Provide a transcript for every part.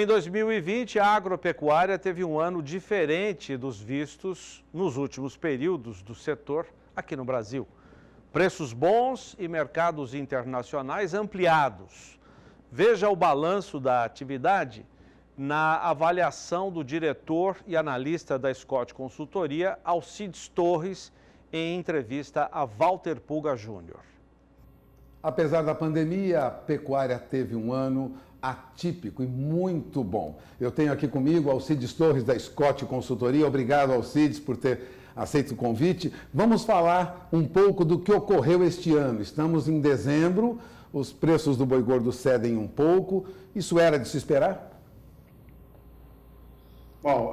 Em 2020, a agropecuária teve um ano diferente dos vistos nos últimos períodos do setor aqui no Brasil. Preços bons e mercados internacionais ampliados. Veja o balanço da atividade na avaliação do diretor e analista da Scott Consultoria, Alcides Torres, em entrevista a Walter Pulga Júnior. Apesar da pandemia, a pecuária teve um ano atípico e muito bom. Eu tenho aqui comigo Alcides Torres, da Scott Consultoria. Obrigado, Alcides, por ter aceito o convite. Vamos falar um pouco do que ocorreu este ano. Estamos em dezembro, os preços do boi gordo cedem um pouco. Isso era de se esperar? Bom,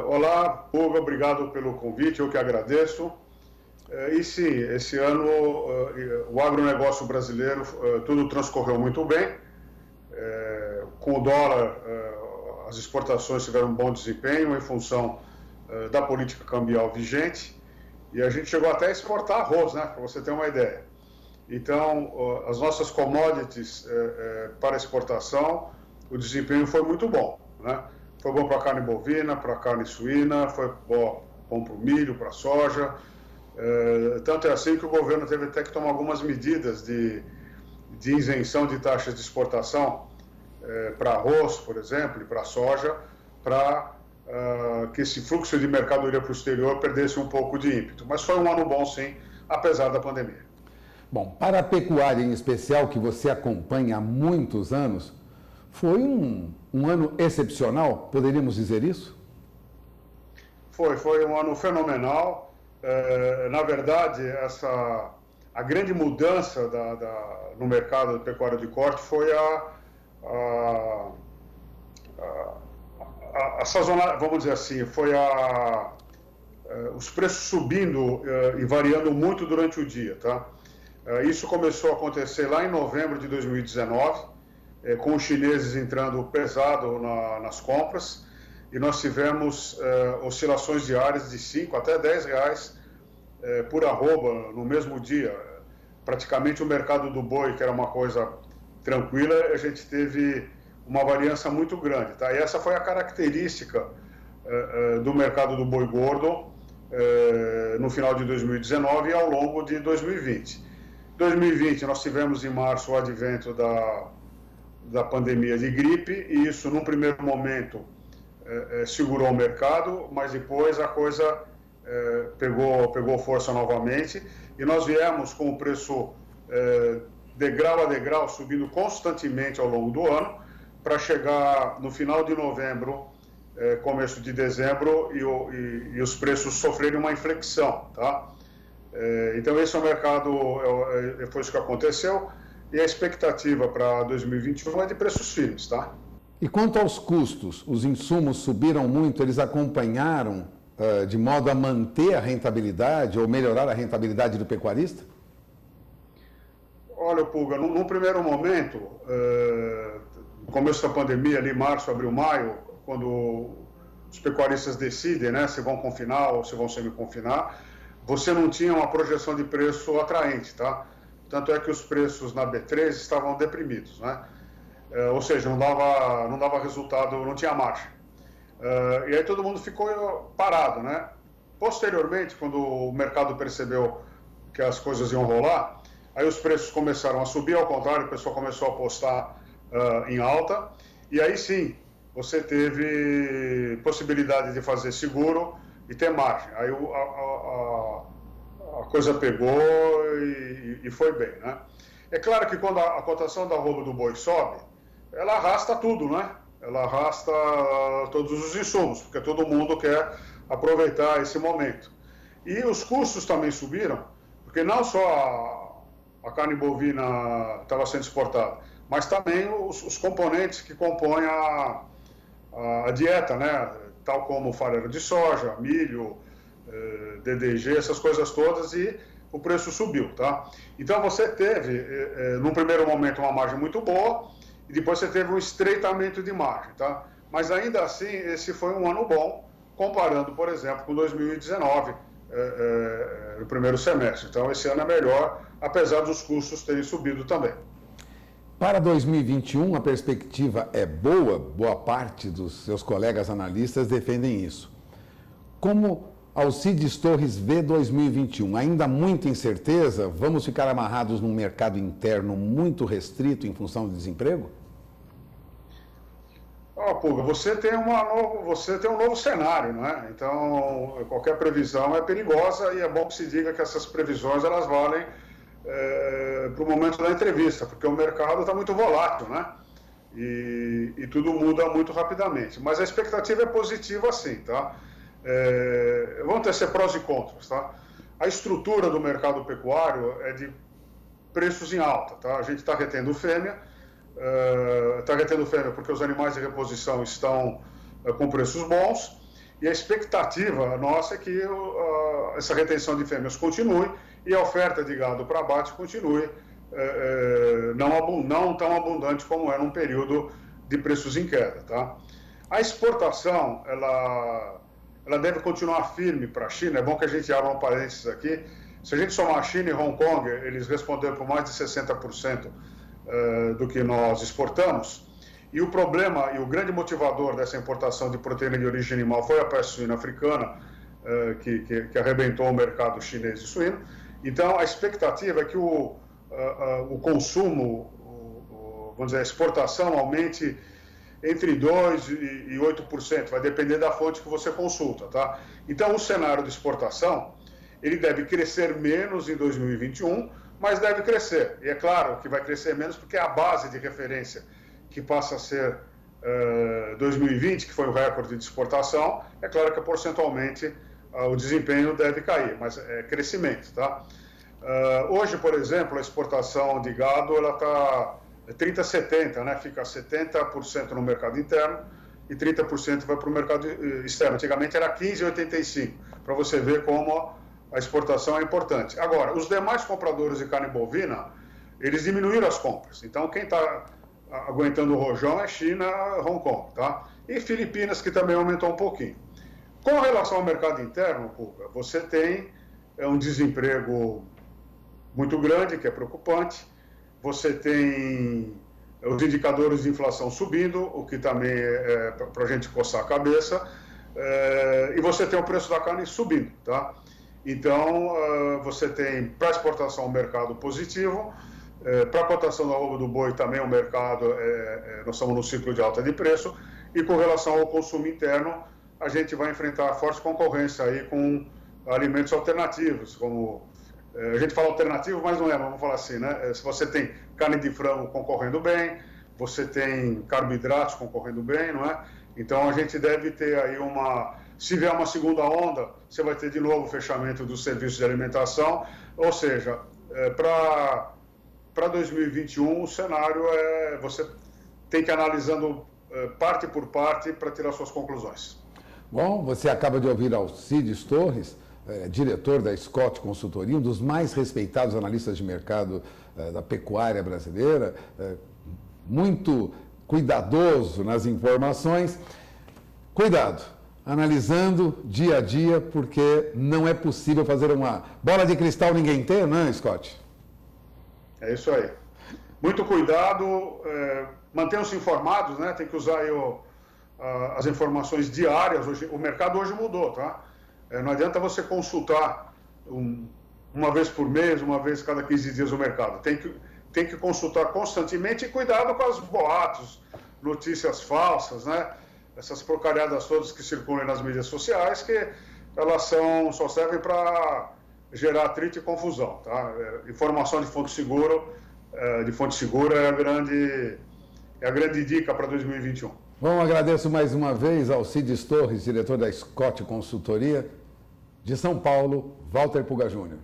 olá, Pulga, obrigado pelo convite, eu que agradeço. E sim, esse ano o agronegócio brasileiro, tudo transcorreu muito bem. Com o dólar, as exportações tiveram um bom desempenho em função da política cambial vigente. E a gente chegou até a exportar arroz, né, para você ter uma ideia. Então, as nossas commodities para exportação, o desempenho foi muito bom, né? Foi bom para a carne bovina, para a carne suína, foi bom para o milho, para a soja. Tanto é assim que o governo teve até que tomar algumas medidas de isenção de taxas de exportação para arroz, por exemplo, e para soja, para que esse fluxo de mercadoria para o exterior perdesse um pouco de ímpeto. Mas foi um ano bom, sim, apesar da pandemia. Bom, para a pecuária em especial, que você acompanha há muitos anos, foi um ano excepcional, poderíamos dizer isso? Foi um ano fenomenal. Na verdade, a grande mudança no mercado de pecuária de corte foi a sazonal, vamos dizer assim, foi os preços subindo e variando muito durante o dia, tá? Isso começou a acontecer lá em novembro de 2019, com os chineses entrando pesado nas compras, e nós tivemos oscilações diárias de 5 até 10 reais por arroba no mesmo dia. Praticamente o mercado do boi, que era uma coisa tranquila, a gente teve uma variância muito grande, tá? E essa foi a característica do mercado do boi gordo no final de 2019 e ao longo de 2020. Em 2020, nós tivemos em março o advento da pandemia de gripe, e isso, num primeiro momento, segurou o mercado, mas depois a coisa pegou força novamente, e nós viemos com o preço degrau a degrau, subindo constantemente ao longo do ano, para chegar no final de novembro, começo de dezembro, e os preços sofrerem uma inflexão, tá? Então esse é o mercado, foi isso que aconteceu, e a expectativa para 2021 é de preços firmes, tá? E quanto aos custos, os insumos subiram muito, eles acompanharam de modo a manter a rentabilidade ou melhorar a rentabilidade do pecuarista? Olha, Pulga, num primeiro momento, no começo da pandemia, ali março, abril, maio, quando os pecuaristas decidem, né, se vão confinar ou se vão semi-confinar, você não tinha uma projeção de preço atraente, tá? Tanto é que os preços na B3 estavam deprimidos, né? Ou seja, não dava resultado, não tinha margem. E aí todo mundo ficou parado, né? Posteriormente, quando o mercado percebeu que as coisas iam rolar, aí os preços começaram a subir, ao contrário, o pessoal começou a apostar em alta, e aí sim, você teve possibilidade de fazer seguro e ter margem. Aí a coisa pegou e foi bem, né? É claro que quando a cotação da arroba do boi sobe, ela arrasta tudo, né? Ela arrasta todos os insumos, porque todo mundo quer aproveitar esse momento. E os custos também subiram, porque não só a carne bovina estava sendo exportada, mas também os componentes que compõem a dieta, né? Tal como farelo de soja, milho, DDG, essas coisas todas, e o preço subiu, tá? Então você teve, num primeiro momento, uma margem muito boa, e depois você teve um estreitamento de margem, tá? Mas ainda assim, esse foi um ano bom, comparando, por exemplo, com 2019, no primeiro semestre. Então esse ano é melhor, apesar dos custos terem subido também. Para 2021, a perspectiva é boa, boa parte dos seus colegas analistas defendem isso. Como Alcides Torres vê 2021? Ainda muita incerteza? Vamos ficar amarrados num mercado interno muito restrito em função do desemprego? Pulga, você tem um novo cenário, né? Então, qualquer previsão é perigosa e é bom que se diga que essas previsões elas valem para o momento da entrevista, porque o mercado está muito volátil, né? E tudo muda muito rapidamente. Mas a expectativa é positiva, sim, tá? Vão ter ser prós e contras, tá? A estrutura do mercado pecuário é de preços em alta, tá? A gente está retendo fêmea porque os animais de reposição estão com preços bons, e a expectativa nossa é que essa retenção de fêmeas continue e a oferta de gado para abate continue não tão abundante como era num período de preços em queda, tá? A exportação, ela deve continuar firme para a China. É bom que a gente abra um parênteses aqui. Se a gente somar a China e Hong Kong, eles responderam por mais de 60% do que nós exportamos. E o problema e o grande motivador dessa importação de proteína de origem animal foi a peste suína africana, que arrebentou o mercado chinês de suíno. Então, a expectativa é que o consumo, vamos dizer, a exportação aumente entre 2% e 8%, vai depender da fonte que você consulta, tá? Então, o cenário de exportação, ele deve crescer menos em 2021, mas deve crescer. E é claro que vai crescer menos porque a base de referência, que passa a ser 2020, que foi o recorde de exportação, é claro que porcentualmente o desempenho deve cair, mas é crescimento, tá? Hoje, por exemplo, a exportação de gado, ela está 30-70, né? Fica 70% no mercado interno e 30% vai para o mercado externo. Antigamente era 15-85, para você ver como a exportação é importante. Agora, os demais compradores de carne bovina, eles diminuíram as compras. Então, quem está aguentando o rojão é China, Hong Kong, tá? E Filipinas, que também aumentou um pouquinho. Com relação ao mercado interno, você tem um desemprego muito grande, que é preocupante. Você tem os indicadores de inflação subindo, o que também é para a gente coçar a cabeça, e você tem o preço da carne subindo, tá? Então, você tem para exportação um mercado positivo, para a cotação da arroba do boi também o mercado, nós estamos no ciclo de alta de preço, e com relação ao consumo interno, a gente vai enfrentar forte concorrência aí com alimentos alternativos, como a gente fala alternativo, mas não é, vamos falar assim, né? Se você tem carne de frango concorrendo bem, você tem carboidratos concorrendo bem, não é? Então a gente deve ter aí se vier uma segunda onda, você vai ter de novo o fechamento dos serviços de alimentação, ou seja, para 2021 o cenário você tem que ir analisando parte por parte para tirar suas conclusões. Bom, você acaba de ouvir Alcides Torres, diretor da Scott Consultoria, um dos mais respeitados analistas de mercado da pecuária brasileira, muito cuidadoso nas informações. Cuidado, analisando dia a dia, porque não é possível fazer uma bola de cristal ninguém tem, não é, Scott? É isso aí. Muito cuidado, mantenham-se informados, né? Tem que usar aí as informações diárias. O mercado hoje mudou, tá? Não adianta você consultar uma vez por mês, uma vez cada 15 dias o mercado. Tem que consultar constantemente e cuidado com os boatos, notícias falsas, né? Essas porcariadas todas que circulam nas mídias sociais, que elas só servem para gerar atrito e confusão, tá? Informação de fonte segura é a grande dica para 2021. Bom, agradeço mais uma vez ao Alcides Torres, diretor da Scott Consultoria, de São Paulo, Walter Puga Júnior.